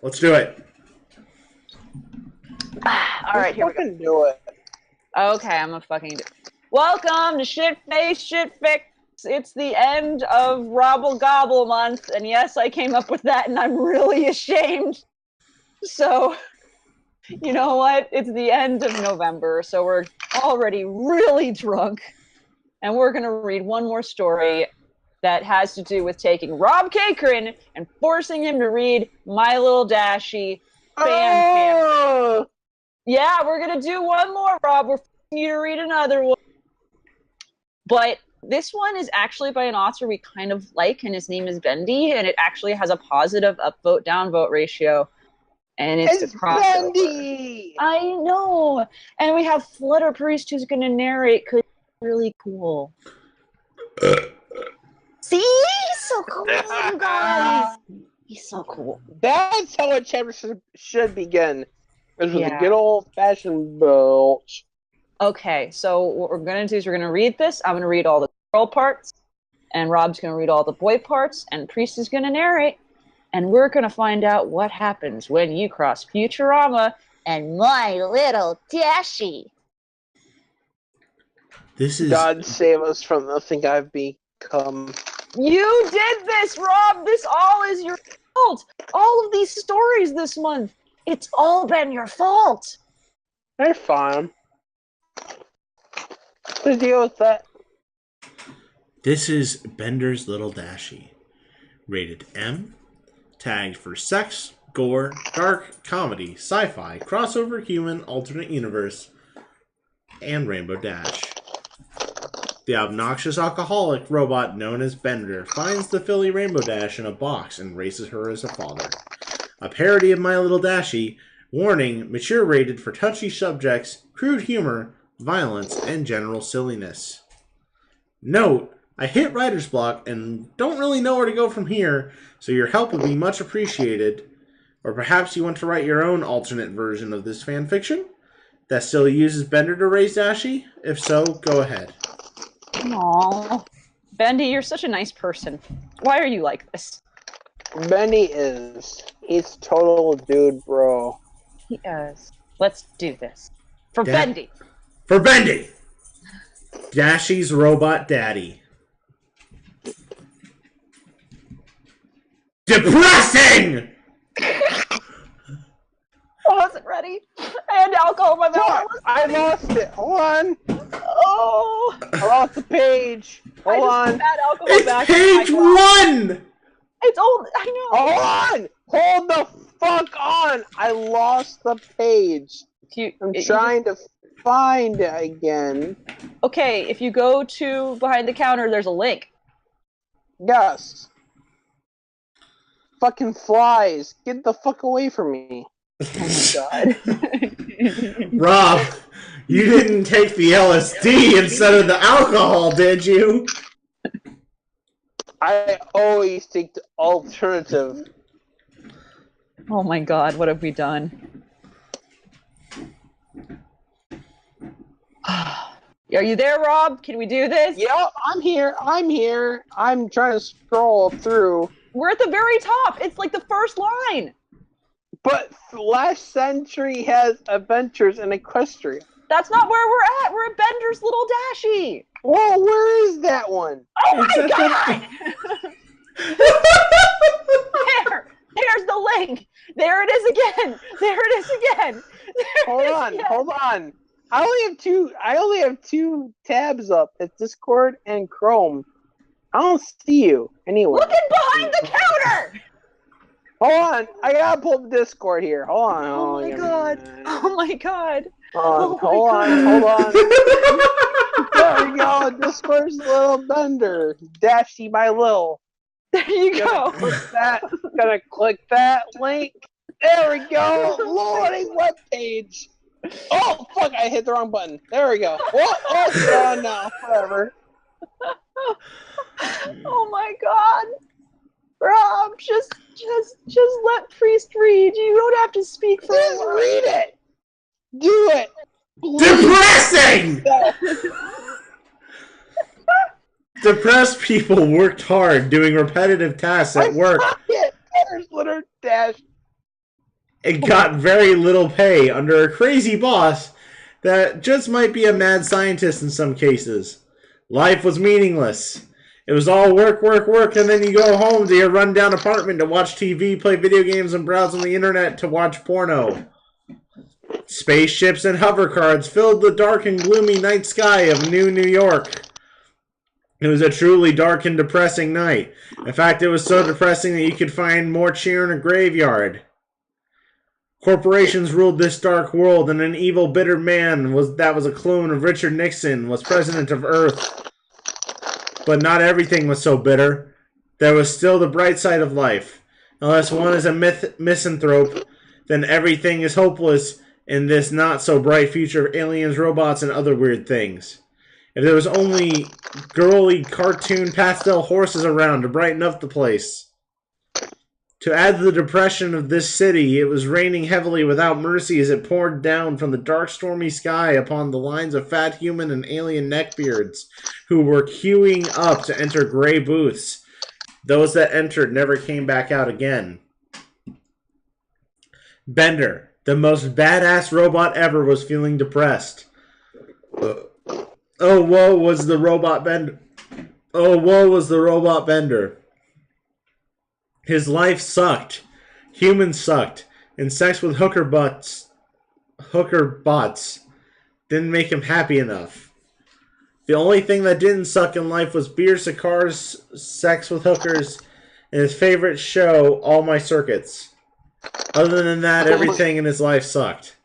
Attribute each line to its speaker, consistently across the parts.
Speaker 1: Let's do it.
Speaker 2: All right, here we go.
Speaker 3: Do it.
Speaker 2: Okay, I'm gonna fucking do it. Welcome to Shitfaced Shitfics. It's the end of Robble Gobble month, and yes, I came up with that, and I'm really ashamed. So, you know what? It's the end of November, so we're already really drunk, and we're gonna read one more story that has to do with taking ROBCakeran and forcing him to read My Little Dashie fan. Yeah, we're gonna do one more, Rob. We're forcing you to read another one. But this one is actually by an author we kind of like, and his name is Bendy, and it actually has a positive upvote downvote ratio. And it's a crossover.
Speaker 3: Bendy!
Speaker 2: I know! And we have Flutter Priest who's gonna narrate, because it's really cool. See? He's so cool, you guys! He's so cool.
Speaker 3: That's how a chapter should begin. With a good old-fashioned belch.
Speaker 2: Okay, so what we're going to do is we're going to read this. I'm going to read all the girl parts, and Rob's going to read all the boy parts, and Priest is going to narrate. And we're going to find out what happens when you cross Futurama and My Little Dashie.
Speaker 1: This is...
Speaker 3: God save us from the thing I've become.
Speaker 2: You did this, Rob! This all is your fault! All of these stories this month! It's all been your fault!
Speaker 3: They're fine. To deal with that.
Speaker 1: This is Bender's Little Dashie. Rated M. Tagged for sex, gore, dark, comedy, sci-fi, crossover, human, alternate universe, and Rainbow Dash. The obnoxious alcoholic robot known as Bender finds the filly Rainbow Dash in a box and raises her as a father. A parody of My Little Dashie, warning, mature rated for touchy subjects, crude humor, violence, and general silliness. Note, I hit writer's block and don't really know where to go from here, so your help would be much appreciated. Or perhaps you want to write your own alternate version of this fanfiction that still uses Bender to raise Dashie? If so, go ahead.
Speaker 2: Aww. Bendy, you're such a nice person. Why are you like this?
Speaker 3: Bendy he's total dude, bro.
Speaker 2: He is. Let's do this. For Bendy.
Speaker 1: For Bendy! Dashie's robot daddy. Depressing!
Speaker 2: I wasn't ready. I had alcohol in my mouth.
Speaker 3: I lost it. Hold on.
Speaker 2: Oh.
Speaker 3: I lost the page. Hold on.
Speaker 1: It's page 1!
Speaker 2: It's old. I know.
Speaker 3: Hold on. Hold the fuck on. I lost the page. I'm trying to find it again.
Speaker 2: Okay, if you go to behind the counter, there's a link.
Speaker 3: Yes. Fucking flies. Get the fuck away from me.
Speaker 2: Oh my god.
Speaker 1: Rob, you didn't take the LSD instead of the alcohol, did you?
Speaker 3: I always take the alternative.
Speaker 2: Oh my god, what have we done? Are you there, Rob? Can we do this?
Speaker 3: Yep, I'm here. I'm trying to scroll through.
Speaker 2: We're at the very top. It's like the first line.
Speaker 3: But last century has adventures in Equestria.
Speaker 2: That's not where we're at. We're at Bender's Little Dashie.
Speaker 3: Whoa, where is that one?
Speaker 2: Oh my god! There's the link. There it is again. There it is again.
Speaker 3: Hold on. I only have two tabs up. It's Discord and Chrome. I don't see you anywhere.
Speaker 2: Looking behind the counter.
Speaker 3: Hold on. I gotta pull the Discord here. Hold on.
Speaker 2: Oh my god. Oh my god.
Speaker 3: Hold on. There we go. Discord's Little Bender. Dashie my Little.
Speaker 2: There you go.
Speaker 3: Gonna click that link. There we go. Loading webpage. Oh fuck! I hit the wrong button. There we go. Oh, it's gone now. Whatever.
Speaker 2: Oh my god. Rob, just let Priest read. You don't have to speak for
Speaker 3: Just read it. Do it.
Speaker 1: Depressing! Depressed people worked hard doing repetitive tasks at work.
Speaker 3: There's Little Dash.
Speaker 1: and got very little pay under a crazy boss that just might be a mad scientist in some cases. Life was meaningless. It was all work, work, work, and then you go home to your rundown apartment to watch TV, play video games, and browse on the internet to watch porno. Spaceships and hovercards filled the dark and gloomy night sky of New York. It was a truly dark and depressing night. In fact, it was so depressing that you could find more cheer in a graveyard. Corporations ruled this dark world, and an evil, bitter man that was a clone of Richard Nixon was president of Earth. But not everything was so bitter. There was still the bright side of life. Unless one is a misanthrope, then everything is hopeless in this not-so-bright future of aliens, robots, and other weird things. If there was only girly cartoon pastel horses around to brighten up the place. To add to the depression of this city, it was raining heavily without mercy as it poured down from the dark, stormy sky upon the lines of fat human and alien neckbeards who were queuing up to enter gray booths. Those that entered never came back out again. Bender, the most badass robot ever, was feeling depressed. Oh, woe was the robot Bender. Oh, woe was the robot Bender. His life sucked. Humans sucked. And sex with hooker bots didn't make him happy enough. The only thing that didn't suck in life was beer, cigars, sex with hookers, and his favorite show, All My Circuits. Other than that, everything in his life sucked.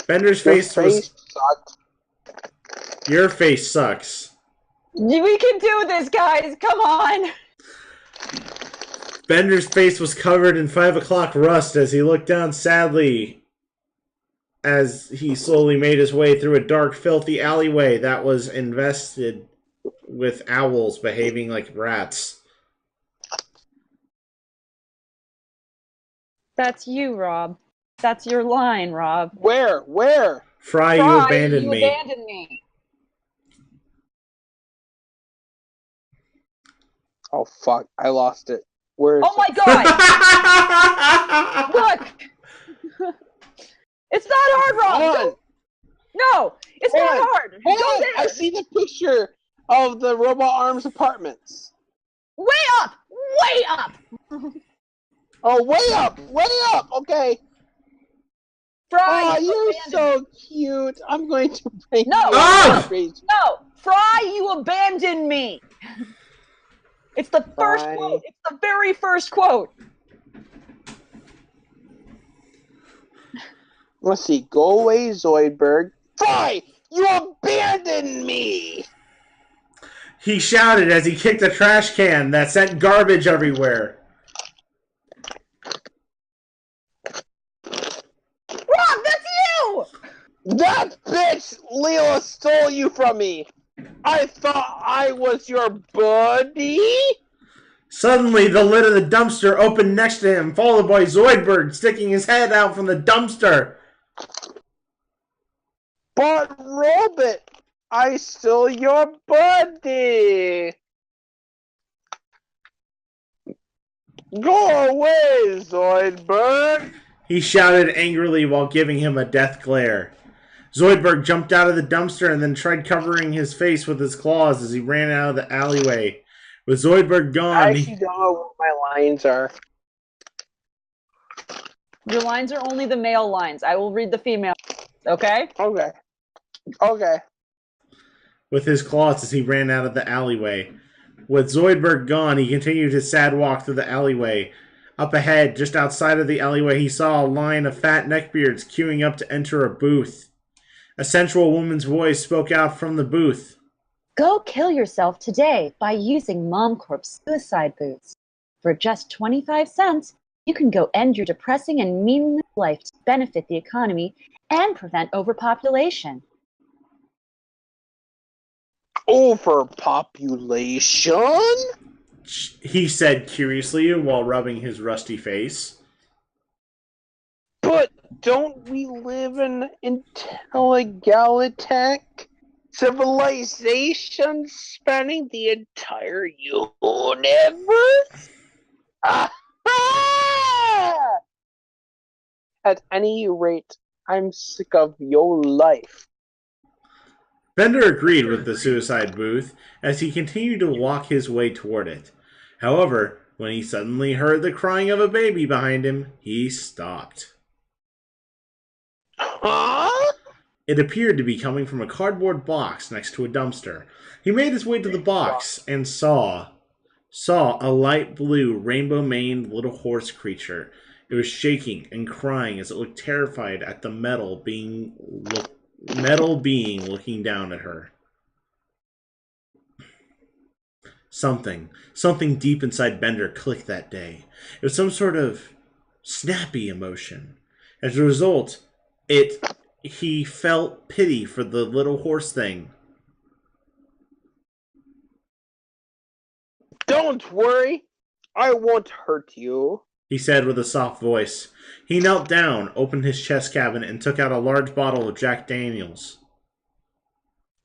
Speaker 1: Bender's face was...
Speaker 3: sucked.
Speaker 1: Your face sucks.
Speaker 2: We can do this, guys. Come on.
Speaker 1: Bender's face was covered in 5 o'clock rust as he looked down sadly as he slowly made his way through a dark, filthy alleyway that was infested with owls behaving like rats.
Speaker 2: That's you, Rob. That's your line, Rob.
Speaker 3: Where?
Speaker 1: Fry, you abandoned me.
Speaker 2: You abandoned me.
Speaker 3: Oh, fuck. I lost it. Where is
Speaker 2: Oh my god! Look! It's not hard, Rob! No! It's not hard! Go there!
Speaker 3: I see the picture of the Robot Arms apartments.
Speaker 2: Way up! Way up!
Speaker 3: Oh, way up! Way up! Okay.
Speaker 2: Fry,
Speaker 3: oh, you're so cute. I'm going to bring
Speaker 2: No!
Speaker 3: you
Speaker 2: No! Fry, you abandoned me! It's the first
Speaker 3: Fry.
Speaker 2: quote. It's the very first quote.
Speaker 3: Let's see. Go away, Zoidberg. Fry! You abandoned me!
Speaker 1: He shouted as he kicked a trash can that sent garbage everywhere.
Speaker 2: Rob, that's you!
Speaker 3: That bitch Leela stole you from me! I thought I was your buddy?
Speaker 1: Suddenly, the lid of the dumpster opened next to him, followed by Zoidberg sticking his head out from the dumpster.
Speaker 3: But, Robot, I still your buddy! Go away, Zoidberg!
Speaker 1: He shouted angrily while giving him a death glare. Zoidberg jumped out of the dumpster and then tried covering his face with his claws as he ran out of the alleyway. With Zoidberg gone...
Speaker 3: I actually don't know what my lines are.
Speaker 2: Your lines are only the male lines. I will read the female. Okay?
Speaker 3: Okay. Okay.
Speaker 1: With his claws as he ran out of the alleyway. With Zoidberg gone, he continued his sad walk through the alleyway. Up ahead, just outside of the alleyway, he saw a line of fat neckbeards queuing up to enter a booth. A sensual woman's voice spoke out from the booth.
Speaker 2: Go kill yourself today by using MomCorp's suicide boots. For just 25 cents, you can go end your depressing and meaningless life to benefit the economy and prevent overpopulation.
Speaker 3: Overpopulation?
Speaker 1: He said curiously while rubbing his rusty face.
Speaker 3: But don't we live in intelligalitech civilization spanning the entire universe? Ah-ha! At any rate, I'm sick of your life.
Speaker 1: Bender agreed with the suicide booth as he continued to walk his way toward it. However, when he suddenly heard the crying of a baby behind him, he stopped.
Speaker 3: Huh?
Speaker 1: It appeared to be coming from a cardboard box next to a dumpster. He made his way to the box and saw a light blue, rainbow-maned little horse creature. It was shaking and crying as it looked terrified at the metal being looking down at her. Something deep inside Bender clicked that day. It was some sort of snappy emotion. As a result, he felt pity for the little horse thing.
Speaker 3: Don't worry, I won't hurt you,
Speaker 1: He said with a soft voice. He knelt down, opened his chest cabinet, and took out a large bottle of Jack Daniels.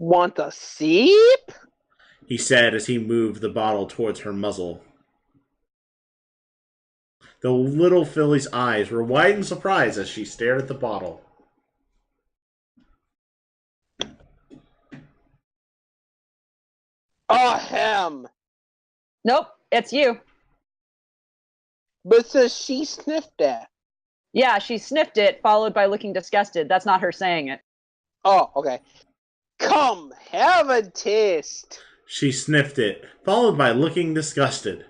Speaker 3: Want a sip?
Speaker 1: He said as he moved the bottle towards her muzzle. The little filly's eyes were wide in surprise as she stared at the bottle.
Speaker 3: Ahem!
Speaker 2: Nope, it's you.
Speaker 3: But says she sniffed it.
Speaker 2: Yeah, she sniffed it, followed by looking disgusted. That's not her saying it.
Speaker 3: Oh, okay. Come, have a taste.
Speaker 1: She sniffed it, followed by looking disgusted.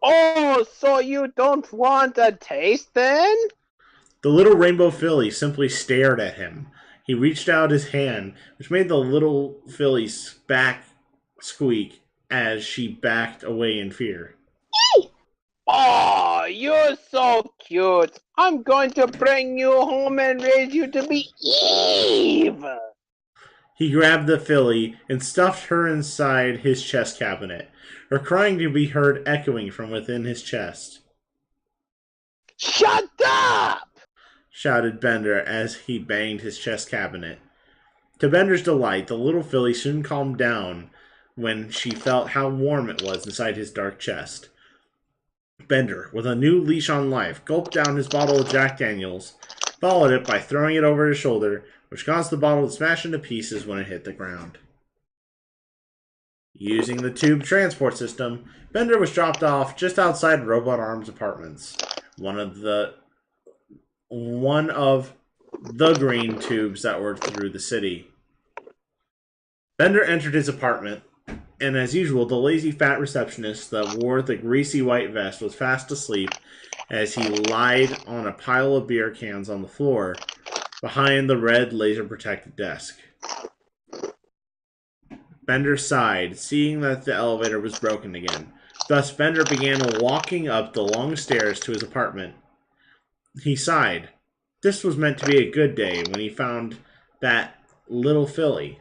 Speaker 3: Oh, so you don't want a taste then?
Speaker 1: The little rainbow filly simply stared at him. He reached out his hand, which made the little filly's back squeak as she backed away in fear.
Speaker 3: Oh, you're so cute. I'm going to bring you home and raise you to be Eve.
Speaker 1: He grabbed the filly and stuffed her inside his chest cabinet, her crying could be heard echoing from within his chest.
Speaker 3: Shut up!
Speaker 1: Shouted Bender as he banged his chest cabinet. To Bender's delight, the little filly soon calmed down when she felt how warm it was inside his dark chest. Bender, with a new leash on life, gulped down his bottle of Jack Daniels, followed it by throwing it over his shoulder, which caused the bottle to smash into pieces when it hit the ground. Using the tube transport system, Bender was dropped off just outside Robot Arms Apartments, one of the green tubes that were through the city. Bender entered his apartment, and as usual, the lazy fat receptionist that wore the greasy white vest was fast asleep as he lied on a pile of beer cans on the floor behind the red laser-protected desk. Bender sighed, seeing that the elevator was broken again. Thus, Bender began walking up the long stairs to his apartment. He sighed. This was meant to be a good day when he found that little filly.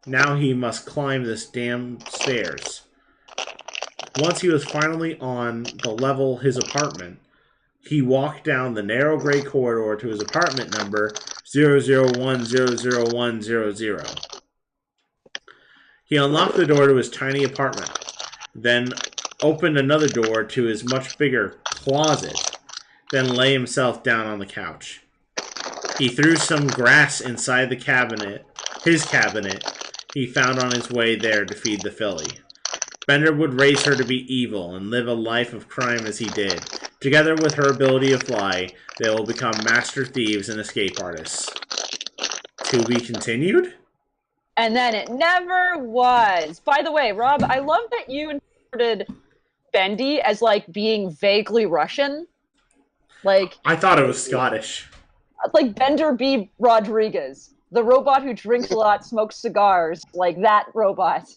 Speaker 1: Now he must climb this damn stairs. Once he was finally on the level his apartment, he walked down the narrow gray corridor to his apartment number 001000100. He unlocked the door to his tiny apartment, then opened another door to his much bigger closet, then lay himself down on the couch. He threw some grass inside the cabinet, his cabinet, he found on his way there to feed the filly. Bender would raise her to be evil and live a life of crime as he did. Together with her ability to fly, they will become master thieves and escape artists. To be continued?
Speaker 2: And then it never was. By the way, Rob, I love that you interpreted Bendy as, like, being vaguely Russian. Like,
Speaker 1: I thought it was Scottish.
Speaker 2: like Bender B. Rodriguez. The robot who drinks a lot, smokes cigars. Like that robot.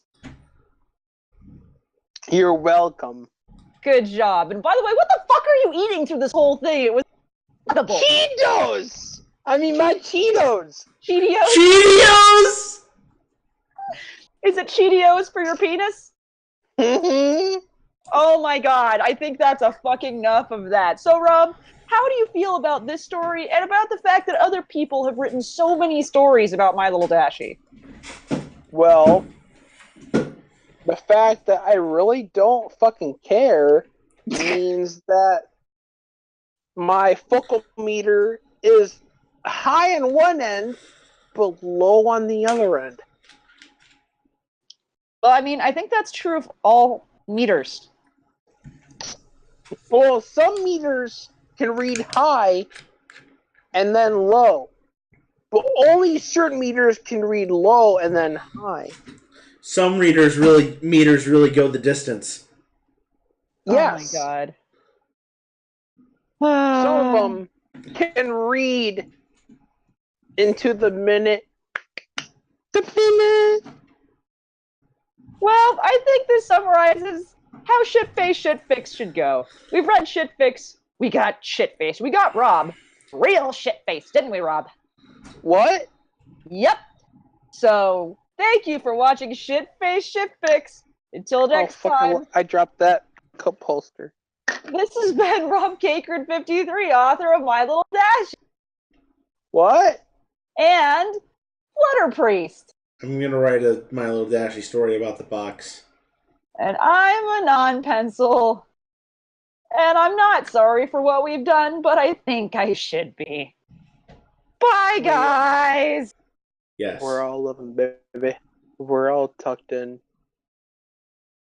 Speaker 3: You're welcome.
Speaker 2: Good job. And by the way, what the fuck are you eating through this whole thing? It was edible.
Speaker 3: Cheetos! I mean, my Cheetos!
Speaker 2: Cheetos?
Speaker 1: Cheetos!
Speaker 2: Is it Cheetos for your penis?
Speaker 3: Mm-hmm.
Speaker 2: Oh my god, I think that's a fucking enough of that. So, Rob, how do you feel about this story and about the fact that other people have written so many stories about My Little Dashie?
Speaker 3: Well, the fact that I really don't fucking care means that my focal meter is high on one end, but low on the other end.
Speaker 2: Well, I mean, I think that's true of all meters.
Speaker 3: Well, some meters can read high and then low, but only certain meters can read low and then high.
Speaker 1: Some meters really go the distance.
Speaker 3: Yes.
Speaker 2: Oh my god.
Speaker 3: Some of them can read into the minute. The minute.
Speaker 2: Well, I think this summarizes how Shitfaced Shitfics should go. We've read Shitfics, we got Shitfaced, we got Rob. Real Shitfaced, didn't we, Rob?
Speaker 3: What?
Speaker 2: Yep. So, thank you for watching Shitfaced Shitfics. Until next time,
Speaker 3: I dropped that poster.
Speaker 2: this has been ROBCakeran53, author of My Little Dashie,
Speaker 3: What?
Speaker 2: and Flutter Priest.
Speaker 1: I'm gonna write a My Little Dashie story about the box.
Speaker 2: And I'm a non-pencil. And I'm not sorry for what we've done, but I think I should be. Bye, guys!
Speaker 1: Yes.
Speaker 3: We're all living, baby. We're all tucked in.